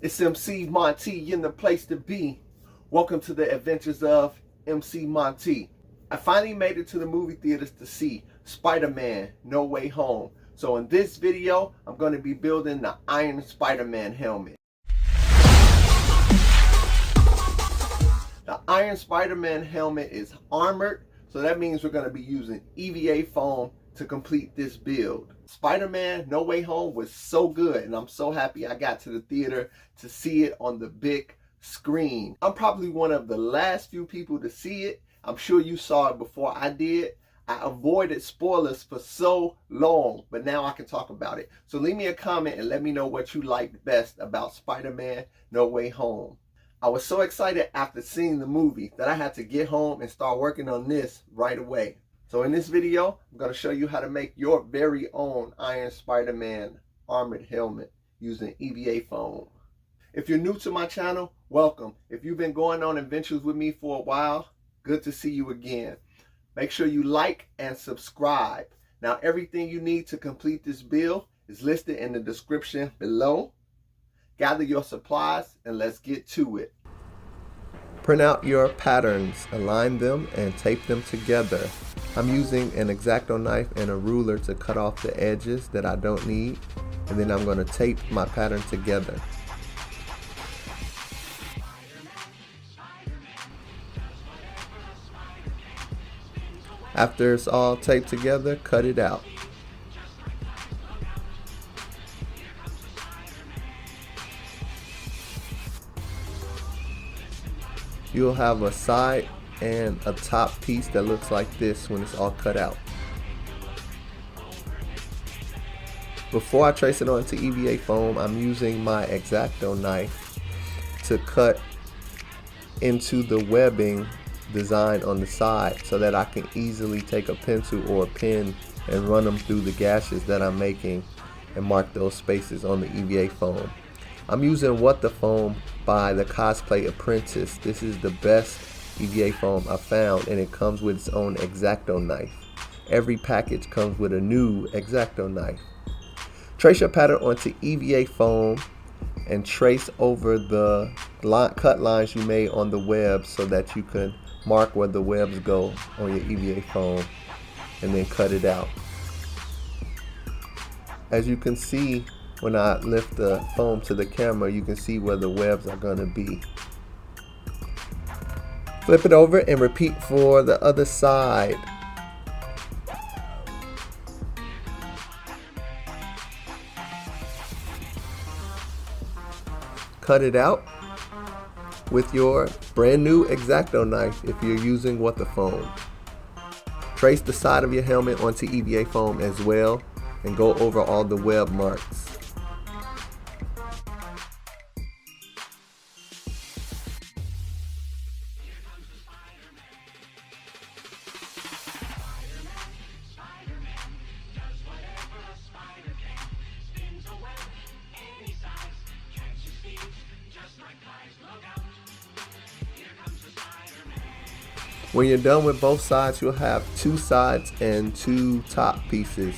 It's MC Monty in the place to be. Welcome to the adventures of MC Monty. I finally made it to the movie theaters to see Spider-Man No Way Home. So in this video, I'm going to be building the Iron Spider-Man helmet. The Iron Spider-Man helmet is armored, so that means we're going to be using EVA foam to complete this build. Spider-Man No Way Home was so good, and I'm so happy I got to the theater to see it on the big screen. I'm probably one of the last few people to see it. I'm sure you saw it before I did. I avoided spoilers for so long, but now I can talk about it. So leave me a comment and let me know what you liked best about Spider-Man No Way Home. I was so excited after seeing the movie that I had to get home and start working on this right away. So in this video, I'm going to show you how to make your very own Iron Spider-Man armored helmet using EVA foam. If you're new to my channel, welcome. If you've been going on adventures with me for a while, good to see you again. Make sure you like and subscribe. Now everything you need to complete this build is listed in the description below. Gather your supplies and let's get to it. Print out your patterns, align them, and tape them together. I'm using an X-Acto knife and a ruler to cut off the edges that I don't need, and then I'm going to tape my pattern together. After it's all taped together, cut it out. You'll have a side and a top piece that looks like this when it's all cut out. Before I trace it onto EVA foam, I'm using my X-Acto knife to cut into the webbing design on the side so that I can easily take a pencil or a pen and run them through the gashes that I'm making and mark those spaces on the EVA foam. I'm using What the Foam by the Cosplay Apprentice. This is the best EVA foam I found, and it comes with its own X-Acto knife. Every package comes with a new X-Acto knife. Trace your pattern onto EVA foam and trace over the cut lines you made on the web so that you can mark where the webs go on your EVA foam and then cut it out. As you can see, when I lift the foam to the camera, you can see where the webs are going to be. Flip it over and repeat for the other side. Cut it out with your brand new X-Acto knife if you're using What the Foam. Trace the side of your helmet onto EVA foam as well and go over all the web marks. When you're done with both sides, you'll have two sides and two top pieces.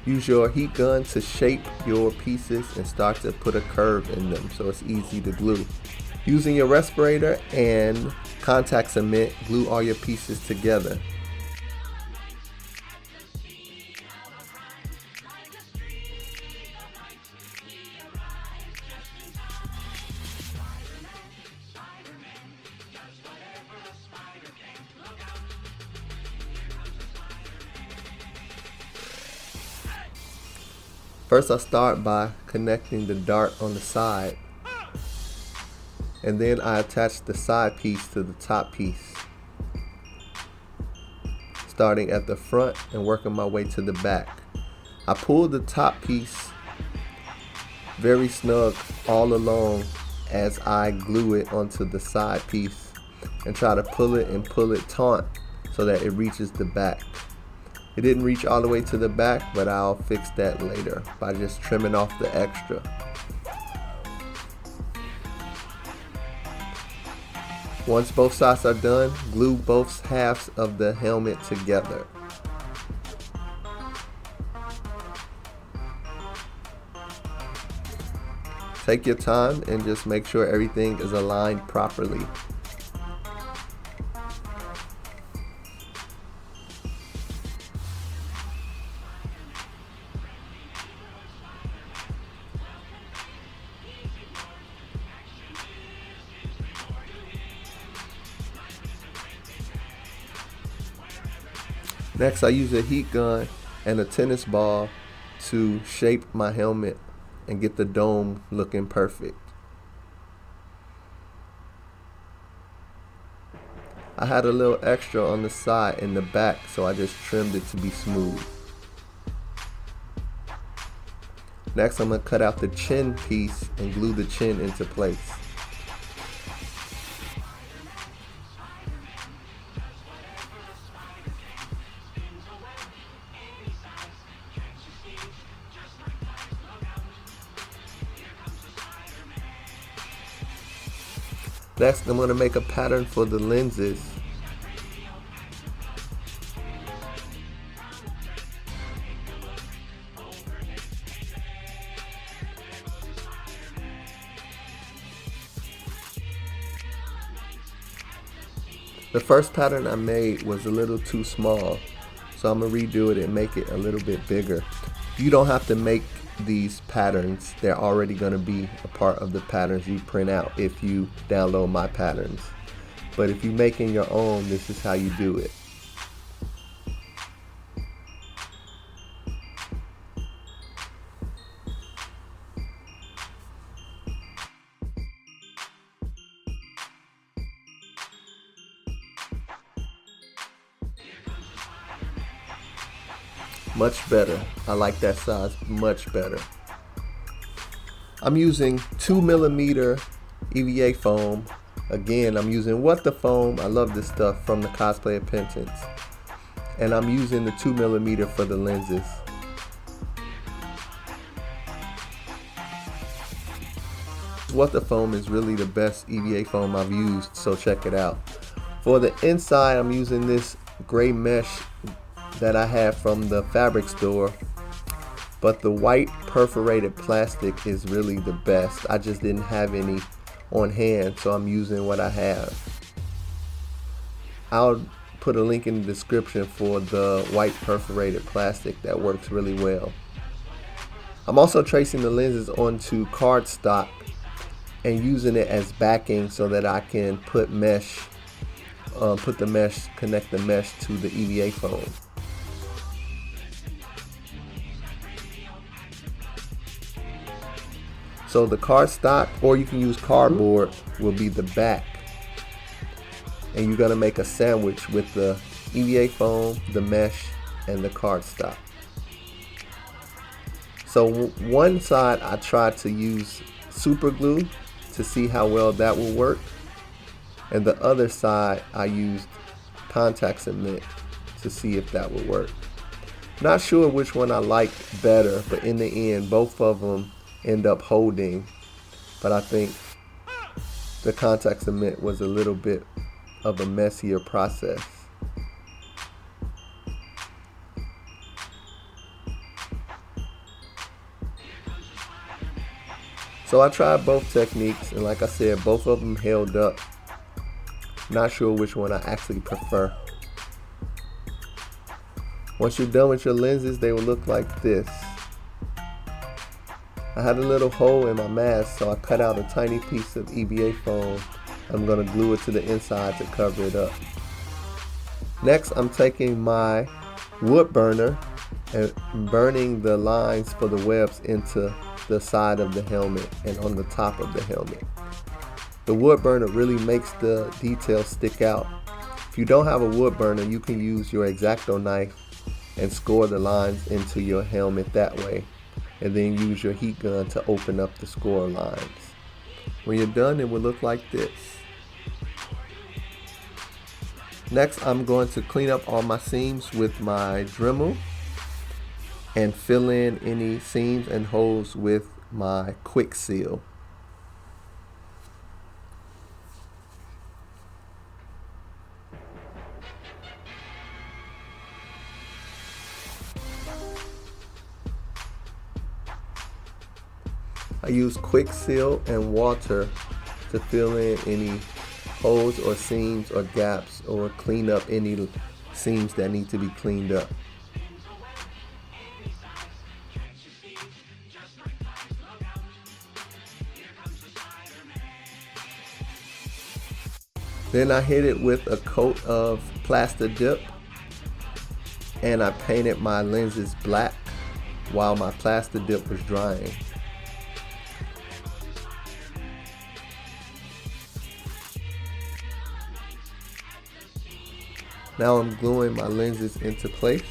Use your heat gun to shape your pieces and start to put a curve in them so it's easy to glue. Using your respirator and contact cement, glue all your pieces together. First, I'll start by connecting the dart on the side, and then I attach the side piece to the top piece, starting at the front and working my way to the back. I pull the top piece very snug all along as I glue it onto the side piece and try to pull it taut so that it reaches the back. It didn't reach all the way to the back, but I'll fix that later by just trimming off the extra. Once both sides are done, glue both halves of the helmet together. take your time and just make sure everything is aligned properly. Next, I use a heat gun and a tennis ball to shape my helmet and get the dome looking perfect. I had a little extra on the side and the back, so I just trimmed it to be smooth. Next, I'm going to cut out the chin piece and glue the chin into place. Next, I'm going to make a pattern for the lenses. The first pattern I made was a little too small, so I'm going to redo it and make it a little bit bigger. You don't have to make these patterns. They're already going to be a part of the patterns you print out if you download my patterns. But if you're making your own, this is how you do it. Much better. I like that size much better. I'm using 2mm EVA foam. Again, I'm using What the Foam. I love this stuff from the Cosplay Repentance. And I'm using the 2mm for the lenses. What the Foam is really the best EVA foam I've used, so check it out. For the inside, I'm using this gray mesh that I have from the fabric store, but the white perforated plastic is really the best. I just didn't have any on hand, so I'm using what I have. I'll put a link in the description for the white perforated plastic that works really well. I'm also tracing the lenses onto cardstock and using it as backing so that I can put mesh, connect the mesh to the EVA foam. So the cardstock, or you can use cardboard, will be the back. And you're gonna make a sandwich with the EVA foam, the mesh, and the cardstock. So one side I tried to use super glue to see how well that will work. And the other side I used contact cement to see if that would work. Not sure which one I liked better, but in the end, both of them end up holding, but I think the contact cement was a little bit of a messier process. So I tried both techniques, and like I said, both of them held up. Not sure which one I actually prefer. Once you're done with your lenses, they will look like this. I had a little hole in my mask, so I cut out a tiny piece of EVA foam. I'm going to glue it to the inside to cover it up. Next, I'm taking my wood burner and burning the lines for the webs into the side of the helmet and on the top of the helmet. The wood burner really makes the details stick out. If you don't have a wood burner, you can use your X-Acto knife and score the lines into your helmet that way, and then use your heat gun to open up the score lines. When you're done, it will look like this. Next, I'm going to clean up all my seams with my Dremel and fill in any seams and holes with my Quick Seal. I use quick seal and water to fill in any holes or seams or gaps, or clean up any seams that need to be cleaned up. Then I hit it with a coat of plaster dip, and I painted my lenses black while my plaster dip was drying. Now I'm gluing my lenses into place.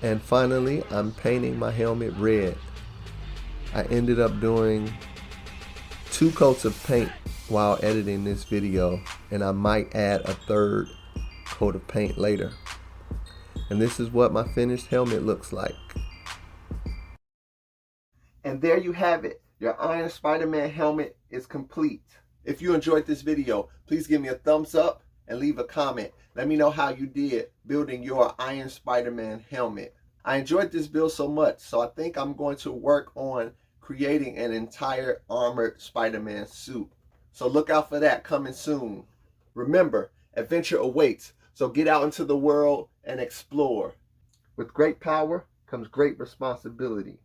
And finally, I'm painting my helmet red. I ended up doing 2 coats of paint while editing this video, and I might add a 3rd coat of paint later. And this is what my finished helmet looks like. And there you have it. Your Iron Spider-Man helmet is complete. If you enjoyed this video, please give me a thumbs up and leave a comment. Let me know how you did building your Iron Spider-Man helmet. I enjoyed this build so much, so I think I'm going to work on creating an entire armored Spider-Man suit. So look out for that coming soon. Remember, adventure awaits, so get out into the world and explore. With great power comes great responsibility.